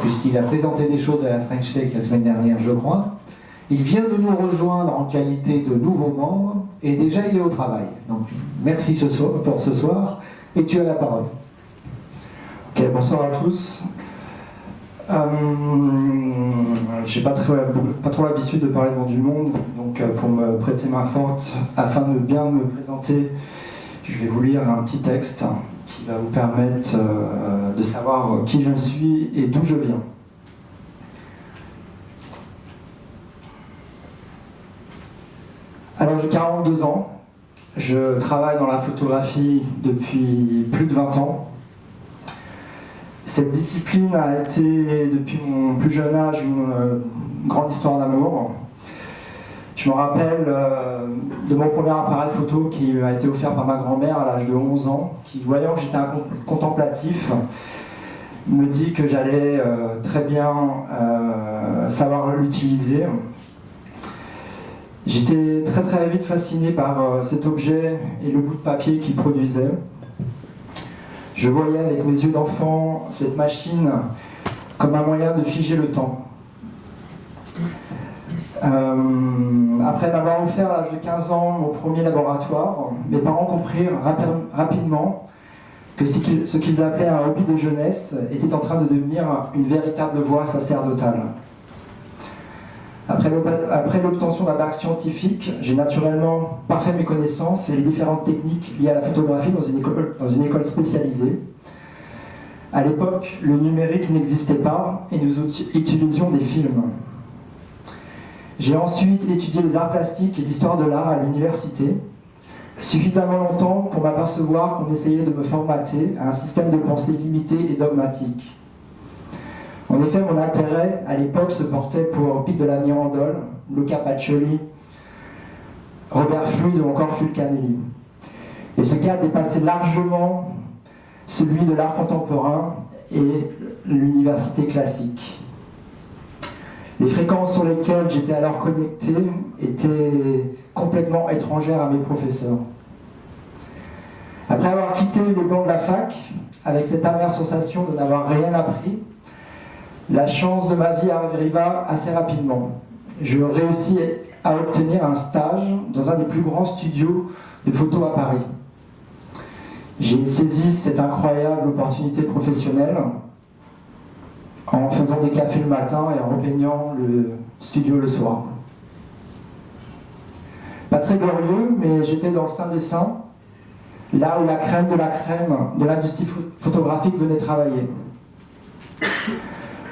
puisqu'il a présenté des choses à la French Tech la semaine dernière, je crois. Il vient de nous rejoindre en qualité de nouveau membre et déjà il est au travail. Donc merci pour ce soir et tu as la parole. Ok, bonsoir à tous. J'ai pas trop l'habitude de parler devant du monde, donc pour me prêter main forte, afin de bien me présenter, je vais vous lire un petit texte qui va vous permettre de savoir qui je suis et d'où je viens. Alors j'ai 42 ans, je travaille dans la photographie depuis plus de 20 ans. Cette discipline a été, depuis mon plus jeune âge, une grande histoire d'amour. Je me rappelle de mon premier appareil photo qui m'a été offert par ma grand-mère à l'âge de 11 ans, qui, voyant que j'étais un contemplatif, me dit que j'allais très bien savoir l'utiliser. J'étais très vite fasciné par cet objet et le bout de papier qu'il produisait. Je voyais avec mes yeux d'enfant cette machine comme un moyen de figer le temps. Après m'avoir offert à l'âge de 15 ans mon premier laboratoire, mes parents comprirent rapidement que ce qu'ils appelaient un hobby de jeunesse était en train de devenir une véritable voie sacerdotale. Après l'obtention d'un bac scientifique, j'ai naturellement parfait mes connaissances et les différentes techniques liées à la photographie dans une école spécialisée. À l'époque, le numérique n'existait pas et nous utilisions des films. J'ai ensuite étudié les arts plastiques et l'histoire de l'art à l'université, suffisamment longtemps pour m'apercevoir qu'on essayait de me formater à un système de pensée limité et dogmatique. En effet, mon intérêt à l'époque se portait pour Pic de la Mirandole, Luca Pacioli, Robert Fluid ou encore Fulcanelli. Et ce cas dépassait largement celui de l'art contemporain et l'université classique. Les fréquences sur lesquelles j'étais alors connecté étaient complètement étrangères à mes professeurs. Après avoir quitté les bancs de la fac, avec cette amère sensation de n'avoir rien appris, la chance de ma vie arriva assez rapidement. Je réussis à obtenir un stage dans un des plus grands studios de photo à Paris. J'ai saisi cette incroyable opportunité professionnelle en faisant des cafés le matin et en repeignant le studio le soir. Pas très glorieux, mais j'étais dans le sein des saints, là où la crème de l'industrie photographique venait travailler.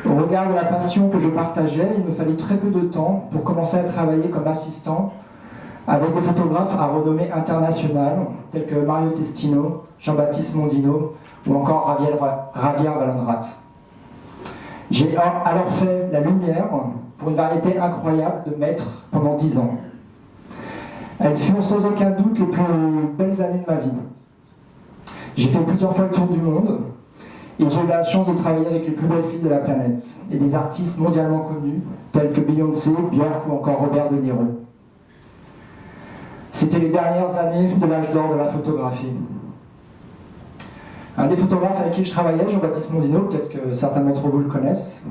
Au regard de la passion que je partageais, il me fallut très peu de temps pour commencer à travailler comme assistant avec des photographes à renommée internationale, tels que Mario Testino, Jean-Baptiste Mondino ou encore Javier Valandrat. J'ai alors fait la lumière pour une variété incroyable de maîtres pendant 10 ans. Elles furent sans aucun doute les plus belles années de ma vie. J'ai fait plusieurs fois le tour du monde et j'ai eu la chance de travailler avec les plus belles filles de la planète et des artistes mondialement connus tels que Beyoncé, Björk ou encore Robert De Niro. C'était les dernières années de l'âge d'or de la photographie. Un des photographes avec qui je travaillais, Jean-Baptiste Mondino, peut-être que certains d'entre vous le connaissent.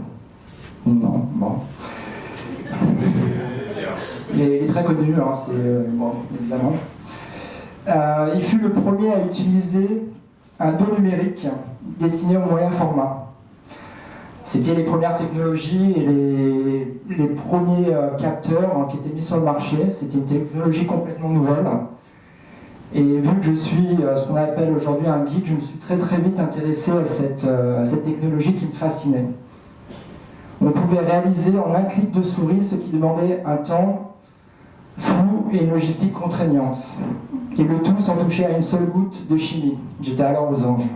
Non, bon. Il est très connu, hein, bon, évidemment. Il fut le premier à utiliser un dos numérique destiné au moyen format. C'était les premières technologies et les premiers capteurs qui étaient mis sur le marché. C'était une technologie complètement nouvelle. Et vu que je suis ce qu'on appelle aujourd'hui un geek, je me suis très vite intéressé à cette technologie qui me fascinait. On pouvait réaliser en un clic de souris ce qui demandait un temps fou et une logistique contraignante. Et le tout sans toucher à une seule goutte de chimie. J'étais alors aux anges.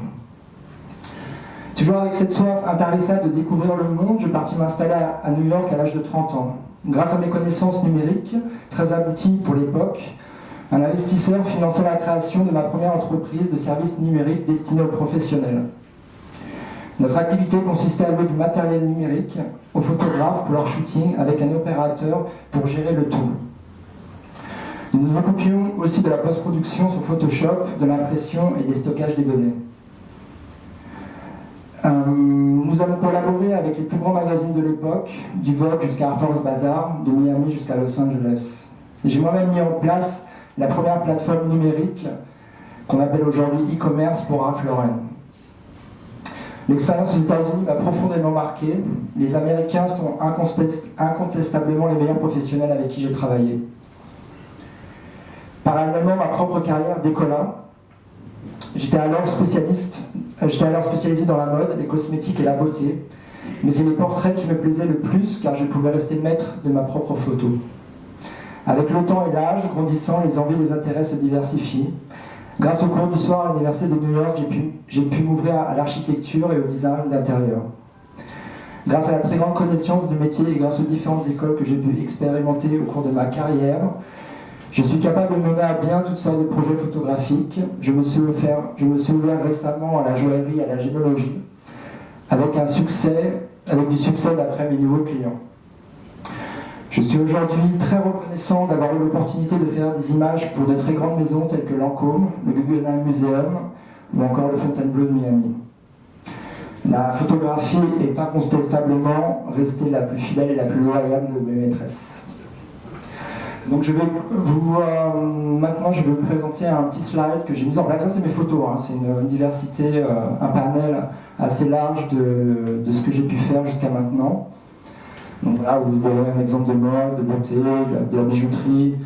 Toujours avec cette soif intarissable de découvrir le monde, je partis m'installer à New York à l'âge de 30 ans. Grâce à mes connaissances numériques, très abouties pour l'époque, un investisseur finançait la création de ma première entreprise de services numériques destinée aux professionnels. Notre activité consistait à louer du matériel numérique aux photographes pour leur shooting avec un opérateur pour gérer le tout. Nous nous occupions aussi de la post-production sur Photoshop, de l'impression et des stockages des données. Nous avons collaboré avec les plus grands magazines de l'époque, du Vogue jusqu'à Harper's Bazaar, de Miami jusqu'à Los Angeles. J'ai moi-même mis en place la première plateforme numérique qu'on appelle aujourd'hui e-commerce pour Ralph Lauren. L'expérience aux États-Unis m'a profondément marqué. Les Américains sont incontestablement les meilleurs professionnels avec qui j'ai travaillé. Parallèlement, ma propre carrière décolla. J'étais alors spécialisé dans la mode, les cosmétiques et la beauté. Mais c'est les portraits qui me plaisaient le plus car je pouvais rester maître de ma propre photo. Avec le temps et l'âge grandissant, les envies et les intérêts se diversifient. Grâce au cours du soir à l'Université de New York, j'ai pu m'ouvrir à l'architecture et au design d'intérieur. Grâce à la très grande connaissance du métier et grâce aux différentes écoles que j'ai pu expérimenter au cours de ma carrière, je suis capable de mener à bien toutes sortes de projets photographiques. Je me suis ouvert récemment à la joaillerie et à la génologie, avec du succès d'après mes nouveaux clients. Je suis aujourd'hui très reconnaissant d'avoir eu l'opportunité de faire des images pour de très grandes maisons telles que Lancôme, le Guggenheim Museum ou encore le Fontainebleau de Miami. La photographie est incontestablement restée la plus fidèle et la plus loyale de mes maîtresses. Donc maintenant je vais vous présenter un petit slide que j'ai mis en place. Ça c'est mes photos, hein. C'est une diversité, un panel assez large de ce que j'ai pu faire jusqu'à maintenant. Donc là vous voyez un exemple de mode, de beauté, de la bijouterie,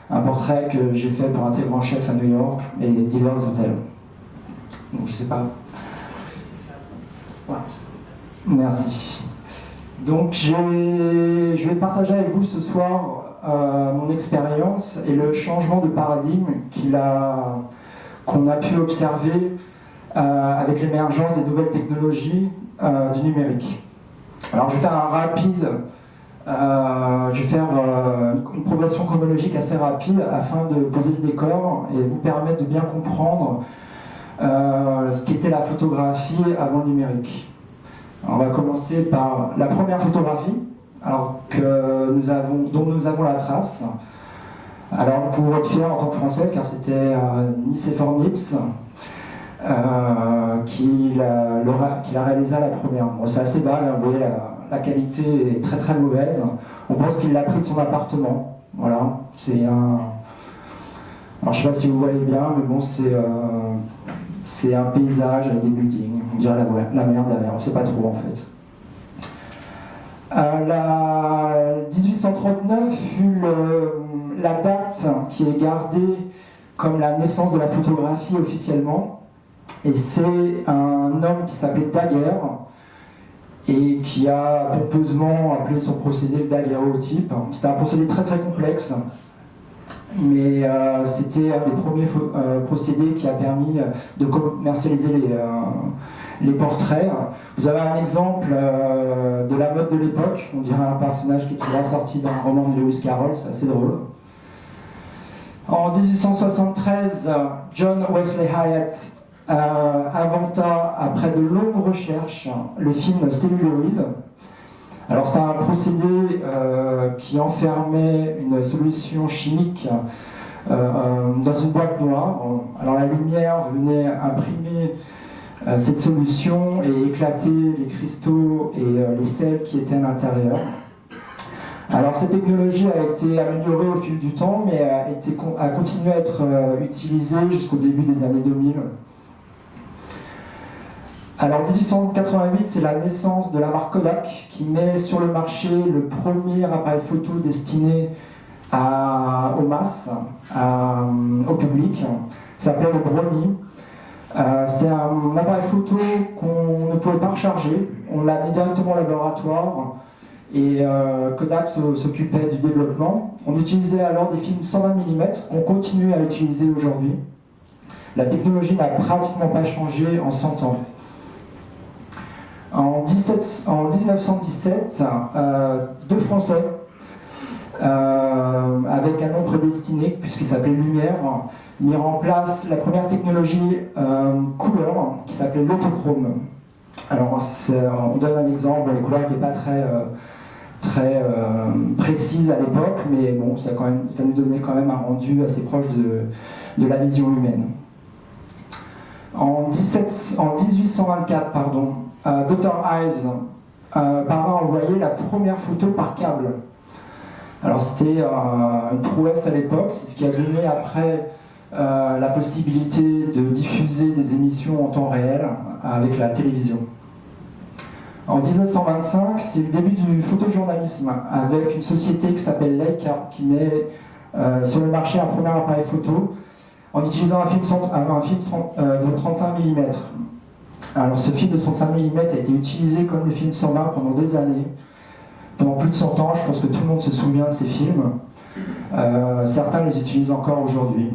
un portrait que j'ai fait pour un très grand chef à New York et divers hôtels. Donc je sais pas. Voilà. Merci. Donc je vais partager avec vous ce soir mon expérience et le changement de paradigme qu'on a pu observer avec l'émergence des nouvelles technologies du numérique. Alors je vais faire une progression chronologique assez rapide afin de poser le décor et vous permettre de bien comprendre ce qu'était la photographie avant le numérique. Alors, on va commencer par la première photographie, dont nous avons la trace. Alors nous pouvons être fiers en tant que Français car c'était Nicéphore Nips qui l'a réalisé à la première. Bon, c'est assez vague, hein, vous voyez la qualité est très très mauvaise. On pense qu'il l'a pris de son appartement. Voilà, c'est un... Alors je ne sais pas si vous voyez bien, mais bon c'est un paysage avec des buildings, on dirait la mer derrière, on ne sait pas trop en fait. 1839 fut la date qui est gardée comme la naissance de la photographie officiellement, et c'est un homme qui s'appelait Daguerre et qui a pompeusement appelé son procédé le daguerréotype. C'était un procédé très très complexe, mais c'était un des premiers procédés qui a permis de commercialiser les portraits. Vous avez un exemple de la mode de l'époque, on dirait un personnage qui est sorti d'un roman de Lewis Carroll, c'est assez drôle. En 1873, John Wesley Hyatt inventa, après de longues recherches, le film celluloïd. Alors c'est un procédé qui enfermait une solution chimique dans une boîte noire. Alors la lumière venait imprimer cette solution et éclater les cristaux et les sels qui étaient à l'intérieur. Alors cette technologie a été améliorée au fil du temps, mais a continué à être utilisée jusqu'au début des années 2000. Alors 1888, c'est la naissance de la marque Kodak qui met sur le marché le premier appareil photo destiné aux masses, au public. Ça s'appelait le Brownie. C'était un appareil photo qu'on ne pouvait pas recharger. On l'a mis directement au laboratoire et Kodak s'occupait du développement. On utilisait alors des films 120 mm qu'on continue à utiliser aujourd'hui. La technologie n'a pratiquement pas changé en 100 ans. En 1917, deux Français, avec un nom prédestiné, puisqu'il s'appelait Lumière, mirent en place la première technologie couleur qui s'appelait l'autochrome. Alors, on donne un exemple, les couleurs n'étaient pas très précises à l'époque, mais bon, ça nous donnait quand même un rendu assez proche de la vision humaine. En 1824, Dr. Ives parvint à envoyer la première photo par câble. Alors c'était une prouesse à l'époque, c'est ce qui a donné après la possibilité de diffuser des émissions en temps réel avec la télévision. En 1925, c'est le début du photojournalisme avec une société qui s'appelle Leica qui met sur le marché un premier appareil photo en utilisant un film de 35 mm. Alors ce film de 35 mm a été utilisé comme le film 120 pendant des années, pendant plus de 100 ans. Je pense que tout le monde se souvient de ces films. Certains les utilisent encore aujourd'hui,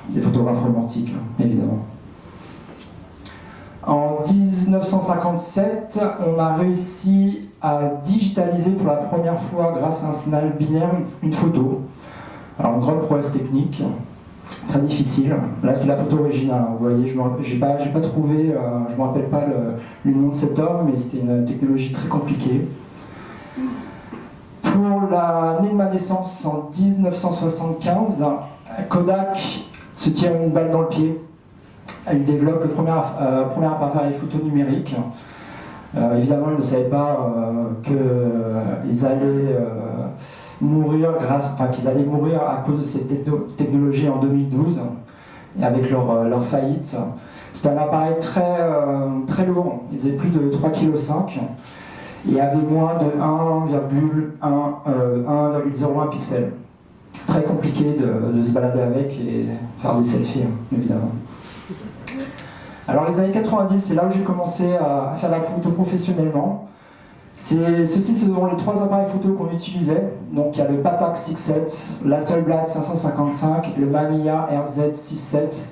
des photographes romantiques évidemment. En 1957, on a réussi à digitaliser pour la première fois, grâce à un signal binaire, une photo. Alors, une grande prouesse technique, très difficile. Là, c'est la photo originale. Vous voyez, j'ai pas trouvé, je ne me rappelle pas le nom de cet homme, mais c'était une technologie très compliquée. Pour l'année de ma naissance, en 1975, Kodak se tire une balle dans le pied. Il développe le premier appareil photo numérique. Évidemment, ils ne savaient pas qu'ils allaient qu'ils allaient mourir à cause de cette technologie en 2012 et avec leur faillite. C'était un appareil très lourd, il faisait plus de 3,5 kg et avait moins de 1,01 pixels. Très compliqué de se balader avec et faire des selfies, évidemment. Alors les années 90, c'est là où j'ai commencé à faire la photo professionnellement. Ceci sont les 3 appareils photo qu'on utilisait. Donc il y a le Patak 6.7, l'Hasselblad 555 et le Mamiya RZ 6.7.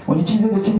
On utilisait des films